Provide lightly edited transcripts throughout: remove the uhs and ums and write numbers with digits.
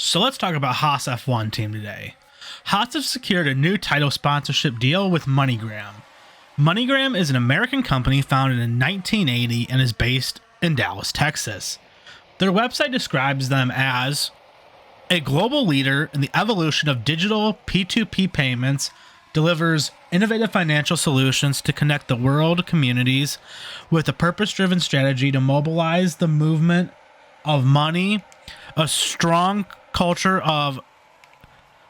So let's talk about Haas F1 team today. Haas has secured a new title sponsorship deal with MoneyGram. MoneyGram is an American company founded in 1980 and is based in Dallas, Texas. Their website describes them as a global leader in the evolution of digital P2P payments, delivers innovative financial solutions to connect the world communities with a purpose-driven strategy to mobilize the movement of money, a strong culture of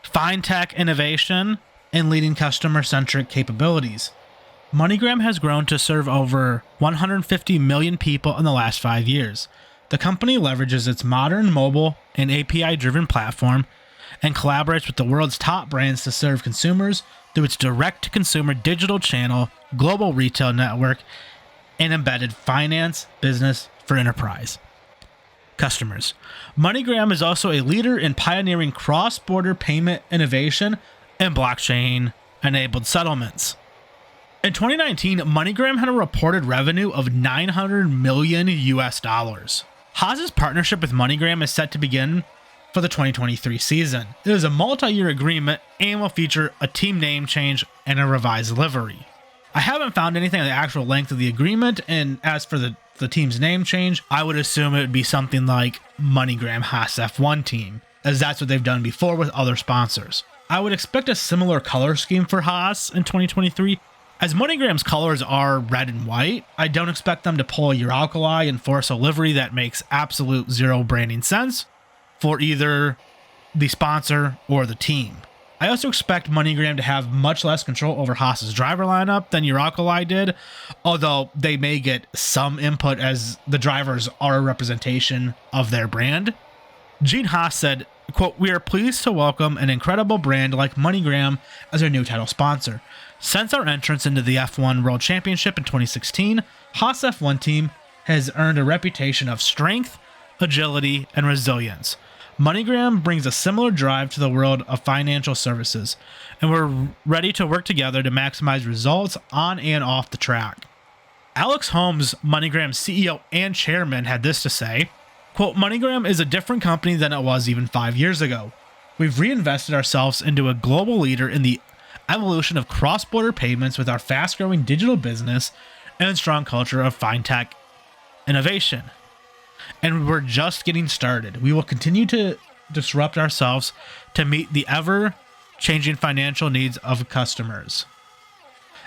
fintech innovation, and leading customer-centric capabilities. MoneyGram has grown to serve over 150 million people in the last 5 years. The company leverages its modern mobile and API-driven platform and collaborates with the world's top brands to serve consumers through its direct-to-consumer digital channel, global retail network, and embedded finance business for enterprise customers. MoneyGram is also a leader in pioneering cross-border payment innovation and blockchain-enabled settlements. In 2019, MoneyGram had a reported revenue of $900 million US. Haas's partnership with MoneyGram is set to begin for the 2023 season. It is a multi-year agreement and will feature a team name change and a revised livery. I haven't found anything on the actual length of the agreement, and as for the team's name change, I would assume it would be something like MoneyGram Haas F1 team, as that's what they've done before with other sponsors. I would expect a similar color scheme for Haas in 2023. As MoneyGram's colors are red and white, I don't expect them to pull a Uralkali and force a livery that makes absolute zero branding sense for either the sponsor or the team. I also expect MoneyGram to have much less control over Haas's driver lineup than Uralkali did, although they may get some input as the drivers are a representation of their brand. Gene Haas said, quote, "We are pleased to welcome an incredible brand like MoneyGram as our new title sponsor. Since our entrance into the F1 World Championship in 2016, Haas F1 team has earned a reputation of strength, agility, and resilience. MoneyGram brings a similar drive to the world of financial services, and we're ready to work together to maximize results on and off the track." Alex Holmes, MoneyGram's CEO and chairman, had this to say, quote, "MoneyGram is a different company than it was even 5 years ago. We've reinvested ourselves into a global leader in the evolution of cross-border payments with our fast-growing digital business and strong culture of fintech innovation. And we're just getting started. We will continue to disrupt ourselves to meet the ever-changing financial needs of customers.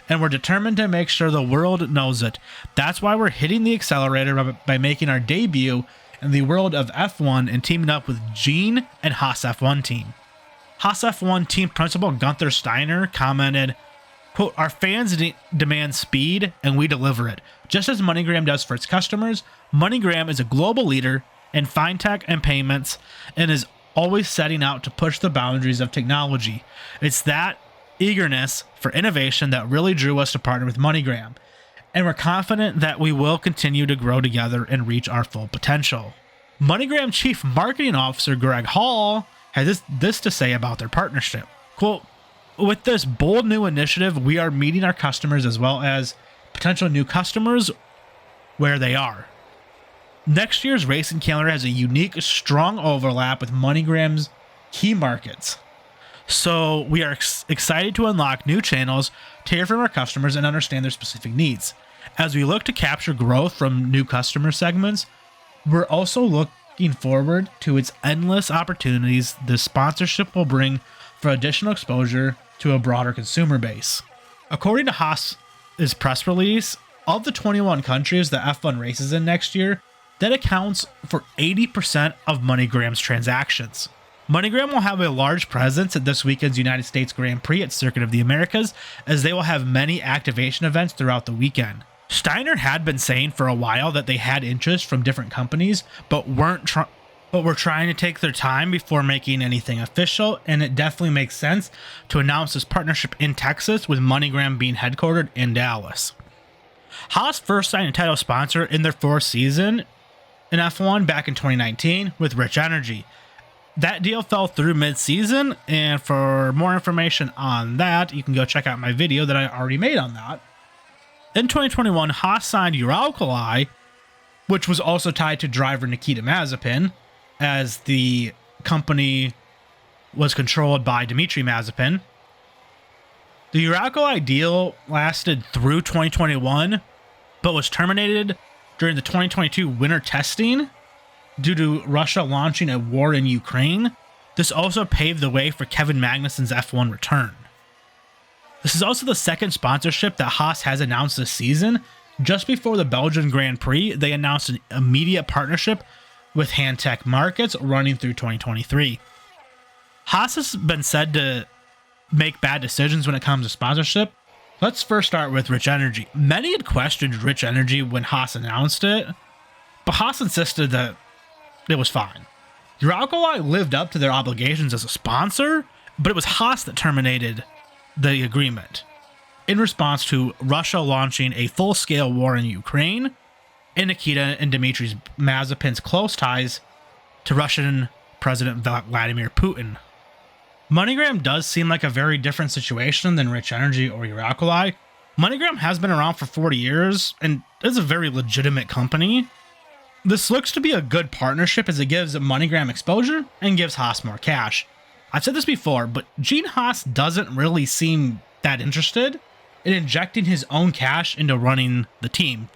And we're determined to make sure the world knows it. That's why we're hitting the accelerator by making our debut in the world of F1 and teaming up with Gene and Haas F1 team." Haas F1 team principal Gunther Steiner commented, quote, "Our fans demand speed and we deliver it. Just as MoneyGram does for its customers, MoneyGram is a global leader in fintech and payments and is always setting out to push the boundaries of technology. It's that eagerness for innovation that really drew us to partner with MoneyGram, and we're confident that we will continue to grow together and reach our full potential." MoneyGram Chief Marketing Officer Greg Hall had this to say about their partnership. Quote, "With this bold new initiative, we are meeting our customers as well as potential new customers where they are. Next year's racing calendar has a unique, strong overlap with MoneyGram's key markets. So we are excited to unlock new channels to hear from our customers and understand their specific needs. As we look to capture growth from new customer segments, we're also looking forward to its endless opportunities this sponsorship will bring for additional exposure to a broader consumer base." According to Haas's press release, of the 21 countries that F1 races in next year, that accounts for 80% of MoneyGram's transactions. MoneyGram will have a large presence at this weekend's United States Grand Prix at Circuit of the Americas, as they will have many activation events throughout the weekend. Steiner had been saying for a while that they had interest from different companies, but were trying to take their time before making anything official, and it definitely makes sense to announce this partnership in Texas with MoneyGram being headquartered in Dallas. Haas first signed a title sponsor in their fourth season in F1 back in 2019 with Rich Energy. That deal fell through mid-season, and for more information on that, you can go check out my video that I already made on that. In 2021, Haas signed Uralkali, which was also tied to driver Nikita Mazepin, as the company was controlled by Dmitry Mazepin. The Uralkali deal lasted through 2021, but was terminated during the 2022 winter testing due to Russia launching a war in Ukraine. This also paved the way for Kevin Magnussen's F1 return. This is also the second sponsorship that Haas has announced this season. Just before the Belgian Grand Prix, they announced an immediate partnership with Handtech Markets running through 2023. Haas has been said to make bad decisions when it comes to sponsorship. Let's first start with Rich Energy. Many had questioned Rich Energy when Haas announced it, but Haas insisted that it was fine. Uralkali lived up to their obligations as a sponsor, but it was Haas that terminated the agreement in response to Russia launching a full-scale war in Ukraine and Nikita and Dmitry Mazepin's close ties to Russian President Vladimir Putin. MoneyGram does seem like a very different situation than Rich Energy or Uralkali. MoneyGram has been around for 40 years and is a very legitimate company. This looks to be a good partnership as it gives MoneyGram exposure and gives Haas more cash. I've said this before, but Gene Haas doesn't really seem that interested in injecting his own cash into running the team.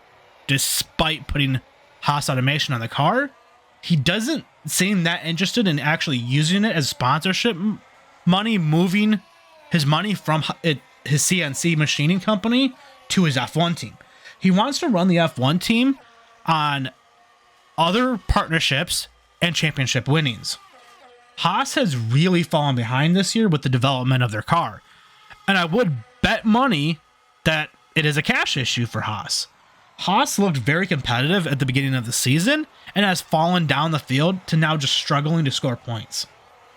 Despite putting Haas Automation on the car, he doesn't seem that interested in actually using it as sponsorship money, moving his money from his CNC machining company to his F1 team. He wants to run the F1 team on other partnerships and championship winnings. Haas has really fallen behind this year with the development of their car, and I would bet money that it is a cash issue for Haas. Haas looked very competitive at the beginning of the season and has fallen down the field to now just struggling to score points.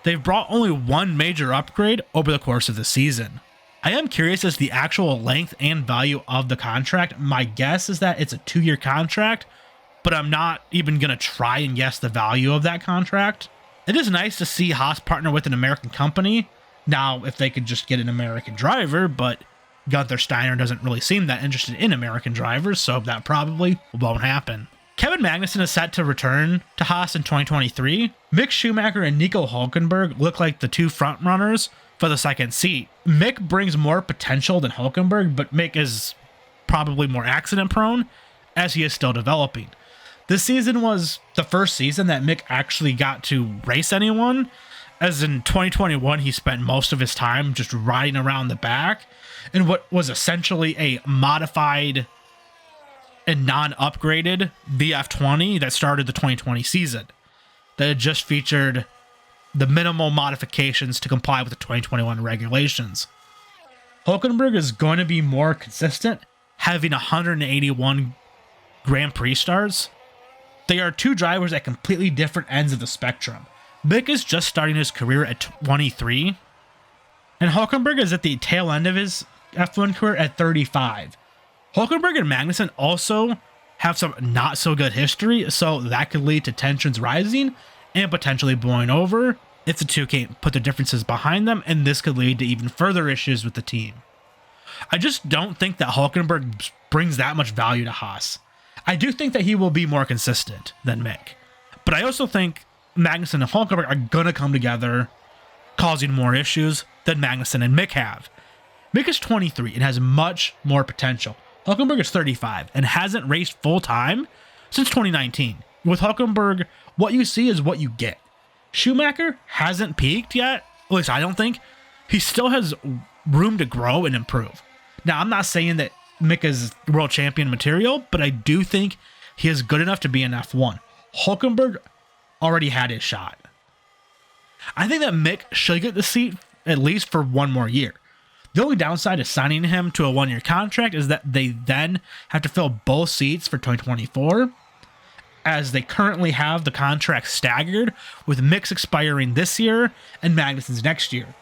They've brought only one major upgrade over the course of the season. I am curious as to the actual length and value of the contract. My guess is that it's a 2-year contract, but I'm not even going to try and guess the value of that contract. It is nice to see Haas partner with an American company. Now, if they could just get an American driver, but Gunther Steiner doesn't really seem that interested in American drivers, so that probably won't happen. Kevin Magnussen is set to return to Haas in 2023. Mick Schumacher and Nico Hülkenberg look like the two frontrunners for the second seat. Mick brings more potential than Hülkenberg, but Mick is probably more accident prone as he is still developing. This season was the first season that Mick actually got to race anyone, as in 2021 he spent most of his time just riding around the back in what was essentially a modified and non-upgraded VF20 that started the 2020 season, that had just featured the minimal modifications to comply with the 2021 regulations. Hülkenberg is going to be more consistent, having 181 Grand Prix starts. They are two drivers at completely different ends of the spectrum. Mick is just starting his career at 23, and Hülkenberg is at the tail end of his F1 career at 35. Hülkenberg and Magnussen also have some not so good history, so that could lead to tensions rising and potentially blowing over if the two can't put the differences behind them, and this could lead to even further issues with the team. I just don't think that Hülkenberg brings that much value to Haas. I do think that he will be more consistent than Mick, but I also think Magnussen and Hülkenberg are going to come together, causing more issues than Magnussen and Mick have. Mick is 23 and has much more potential. Hülkenberg is 35 and hasn't raced full-time since 2019. With Hülkenberg, what you see is what you get. Schumacher hasn't peaked yet, at least I don't think. He still has room to grow and improve. Now, I'm not saying that Mick is world champion material, but I do think he is good enough to be an F1. Hülkenberg already had his shot. I think that Mick should get the seat at least for one more year. The only downside of signing him to a 1-year contract is that they then have to fill both seats for 2024, as they currently have the contract staggered, with Mick's expiring this year and Magnussen's next year.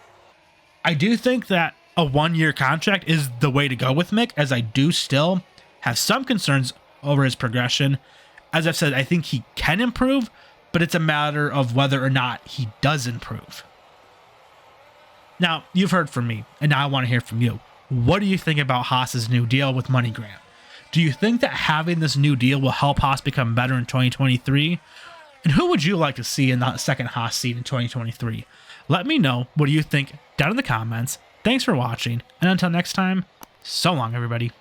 I do think that a 1-year contract is the way to go with Mick, as I do still have some concerns over his progression. As I've said, I think he can improve, but it's a matter of whether or not he does improve. Now, you've heard from me, and now I want to hear from you. What do you think about Haas's new deal with MoneyGram? Do you think that having this new deal will help Haas become better in 2023? And who would you like to see in the second Haas seat in 2023? Let me know what do you think down in the comments. Thanks for watching, and until next time, so long everybody.